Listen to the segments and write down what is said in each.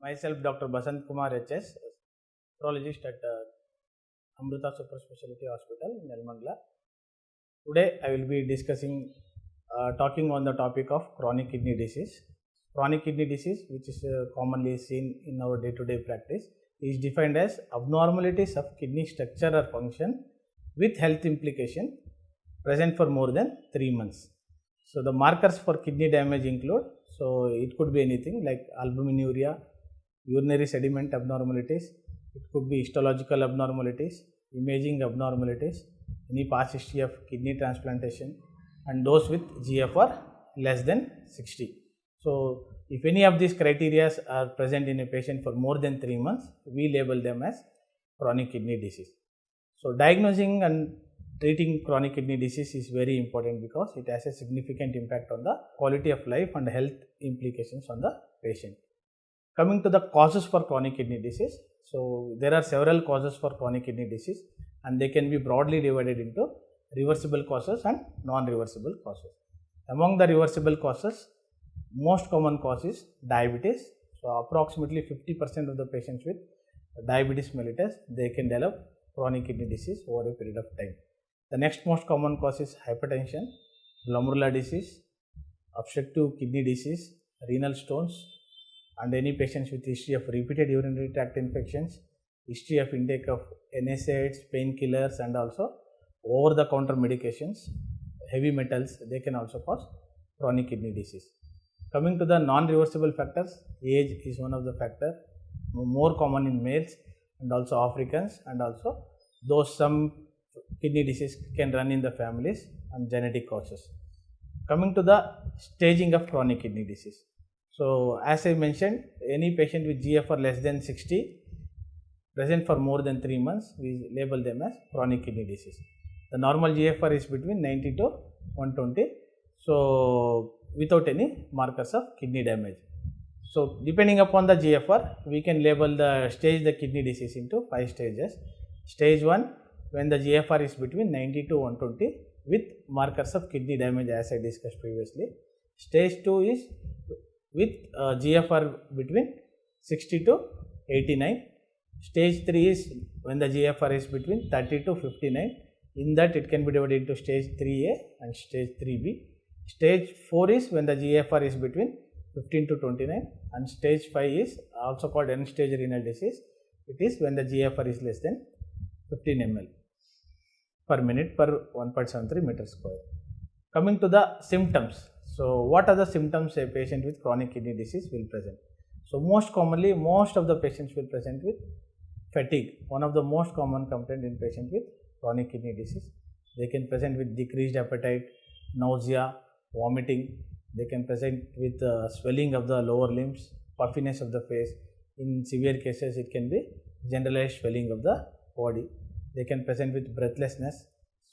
Myself, Dr. Basanth Kumar HS, nephrologist at Amrita Super Specialty Hospital in Nelmangla. Today, I will be talking on the topic of chronic kidney disease. Chronic kidney disease, which is commonly seen in our day-to-day practice, is defined as abnormalities of kidney structure or function with health implication present for more than 3 months. So, the markers for kidney damage include, it could be anything like albuminuria, urinary sediment abnormalities, it could be histological abnormalities, imaging abnormalities, any past history of kidney transplantation, and those with GFR less than 60. So, if any of these criteria are present in a patient for more than 3 months, we label them as chronic kidney disease. So, diagnosing and treating chronic kidney disease is very important because it has a significant impact on the quality of life and health implications on the patient. Coming to the causes for chronic kidney disease, so there are several causes for chronic kidney disease and they can be broadly divided into reversible causes and non-reversible causes. Among the reversible causes, most common cause is diabetes. So, approximately 50% of the patients with diabetes mellitus, they can develop chronic kidney disease over a period of time. The next most common cause is hypertension, glomerular disease, obstructive kidney disease, renal stones, and any patients with history of repeated urinary tract infections, history of intake of NSAIDs, painkillers, and also over-the-counter medications, heavy metals, they can also cause chronic kidney disease. Coming to the non-reversible factors, age is one of the factors, more common in males and also Africans, and also those some kidney disease can run in the families and genetic causes. Coming to the staging of chronic kidney disease. So, as I mentioned, any patient with GFR less than 60 present for more than 3 months, we label them as chronic kidney disease. The normal GFR is between 90 to 120, so without any markers of kidney damage. So, depending upon the GFR, we can label the kidney disease into 5 stages. Stage 1, when the GFR is between 90 to 120 with markers of kidney damage as I discussed previously. Stage 2 is with GFR between 60 to 89. Stage 3 is when the GFR is between 30 to 59. In that it can be divided into stage 3A and stage 3B. Stage 4 is when the GFR is between 15 to 29, and stage 5 is also called end stage renal disease. It is when the GFR is less than 15 ml per minute per 1.73 meter square. Coming to the symptoms. So, what are the symptoms a patient with chronic kidney disease will present? So, most commonly, most of the patients will present with fatigue, one of the most common complaint in patients with chronic kidney disease. They can present with decreased appetite, nausea, vomiting. They can present with swelling of the lower limbs, puffiness of the face. In severe cases, it can be generalized swelling of the body. They can present with breathlessness,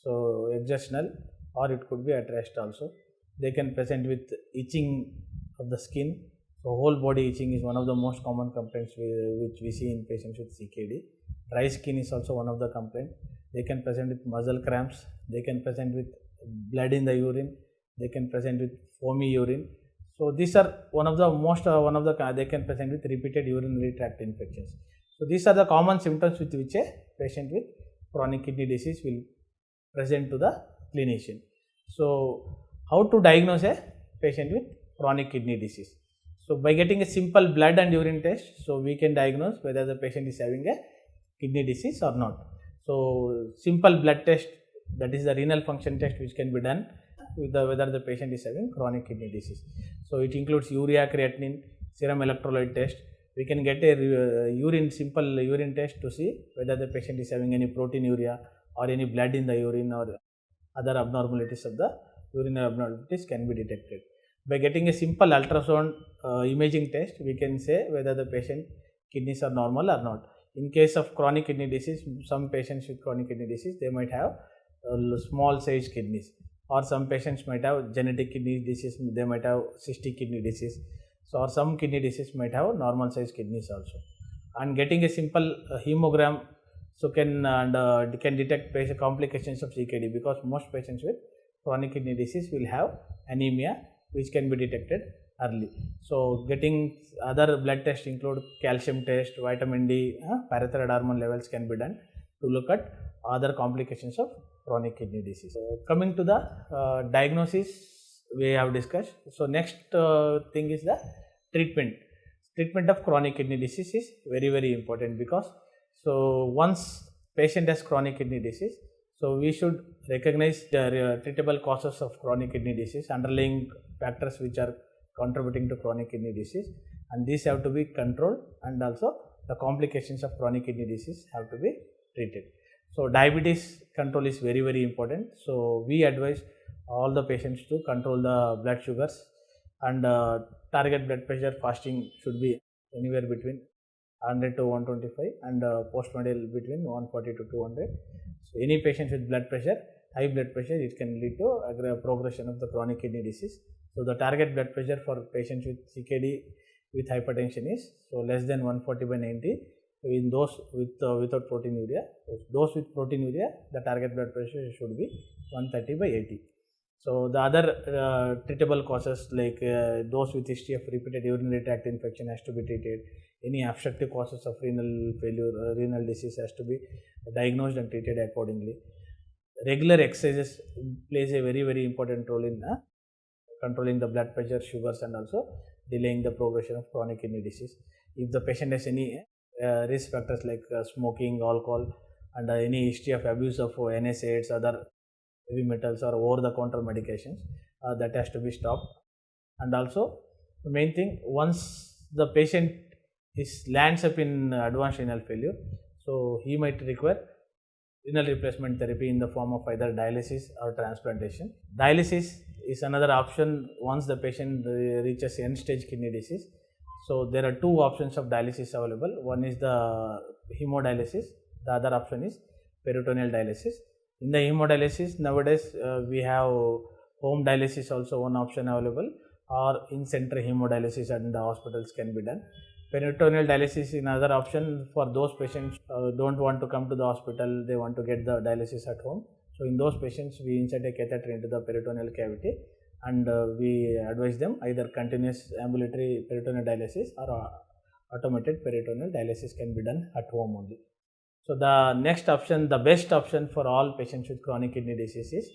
so exertional, or it could be at rest also. They can present with itching of the skin. So, whole body itching is one of the most common complaints which we see in patients with CKD. Dry skin is also one of the complaints. They can present with muscle cramps. They can present with blood in the urine. They can present with foamy urine. So, these are they can present with repeated urinary tract infections. So, these are the common symptoms with which a patient with chronic kidney disease will present to the clinician. So, how to diagnose a patient with chronic kidney disease? So, by getting a simple blood and urine test, so we can diagnose whether the patient is having a kidney disease or not. So, simple blood test, that is the renal function test which can be done with whether the patient is having chronic kidney disease. So, it includes urea, creatinine, serum electrolyte test. We can get a simple urine test to see whether the patient is having any proteinuria or any blood in the urine or other abnormalities of the urinary abnormalities can be detected. By getting a simple ultrasound imaging test, we can say whether the patient kidneys are normal or not. In case of chronic kidney disease, some patients with chronic kidney disease, they might have small size kidneys, or some patients might have genetic kidney disease, they might have cystic kidney disease. So, or some kidney disease might have normal size kidneys also. And getting a simple hemogram, so can detect patient complications of CKD, because most patients with chronic kidney disease will have anemia which can be detected early. So getting other blood tests include calcium test, vitamin D, parathyroid hormone levels can be done to look at other complications of chronic kidney disease. So coming to the diagnosis, we have discussed. So next thing is the treatment. Treatment of chronic kidney disease is very important, because so once patient has chronic kidney disease, so we should recognize the treatable causes of chronic kidney disease, underlying factors which are contributing to chronic kidney disease, and these have to be controlled, and also the complications of chronic kidney disease have to be treated. So diabetes control is very important. So we advise all the patients to control the blood sugars, and target blood pressure fasting should be anywhere between 100 to 125, and postmortem between 140 to 200. So any patient with blood pressure, high blood pressure, it can lead to progression of the chronic kidney disease. So the target blood pressure for patients with CKD with hypertension is so less than 140/90. In those without proteinuria. Those with proteinuria, the target blood pressure should be 130/80. So the other treatable causes, like those with history of repeated urinary tract infection has to be treated. Any obstructive causes of renal failure, renal disease has to be diagnosed and treated accordingly. Regular exercises plays a very important role in controlling the blood pressure, sugars, and also delaying the progression of chronic kidney disease. If the patient has any risk factors like smoking, alcohol, and any history of abuse of NSAIDs, other heavy metals, or over-the-counter medications, that has to be stopped. And also the main thing, once the patient lands up in advanced renal failure, so he might require renal replacement therapy in the form of either dialysis or transplantation. Dialysis is another option once the patient reaches end-stage kidney disease. So there are two options of dialysis available. One is the hemodialysis, the other option is peritoneal dialysis. In the hemodialysis, nowadays we have home dialysis also one option available, or in-center hemodialysis and the hospitals can be done. Peritoneal dialysis is another option for those patients don't want to come to the hospital, they want to get the dialysis at home. So in those patients, we insert a catheter into the peritoneal cavity, and we advise them either continuous ambulatory peritoneal dialysis or automated peritoneal dialysis can be done at home only. So the next option, the best option for all patients with chronic kidney disease is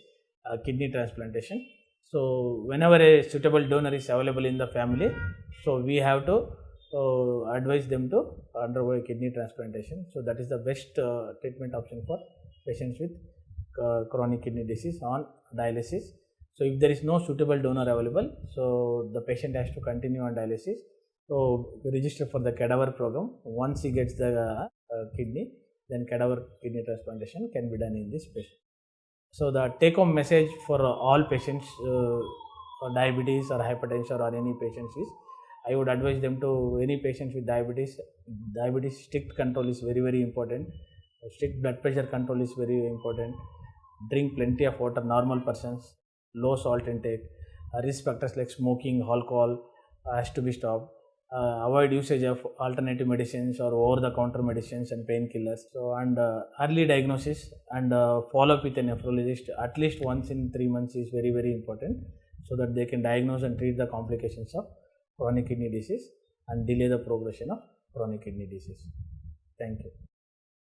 kidney transplantation. So whenever a suitable donor is available in the family, so we have to advise them to undergo a kidney transplantation. So that is the best treatment option for patients with chronic kidney disease on dialysis. So if there is no suitable donor available, so the patient has to continue on dialysis. So register for the cadaver program. Once he gets the kidney, then cadaver kidney transplantation can be done in this patient. So the take-home message for all patients for diabetes or hypertension or any patients is, I would advise them to any patients with diabetes strict control is very important. Strict blood pressure control is very important. Drink plenty of water, normal persons, low salt intake, risk factors like smoking, alcohol has to be stopped. Avoid usage of alternative medicines or over-the-counter medicines and painkillers. So and early diagnosis and follow-up with a nephrologist at least once in 3 months is very important, so that they can diagnose and treat the complications of chronic kidney disease and delay the progression of chronic kidney disease. Thank you.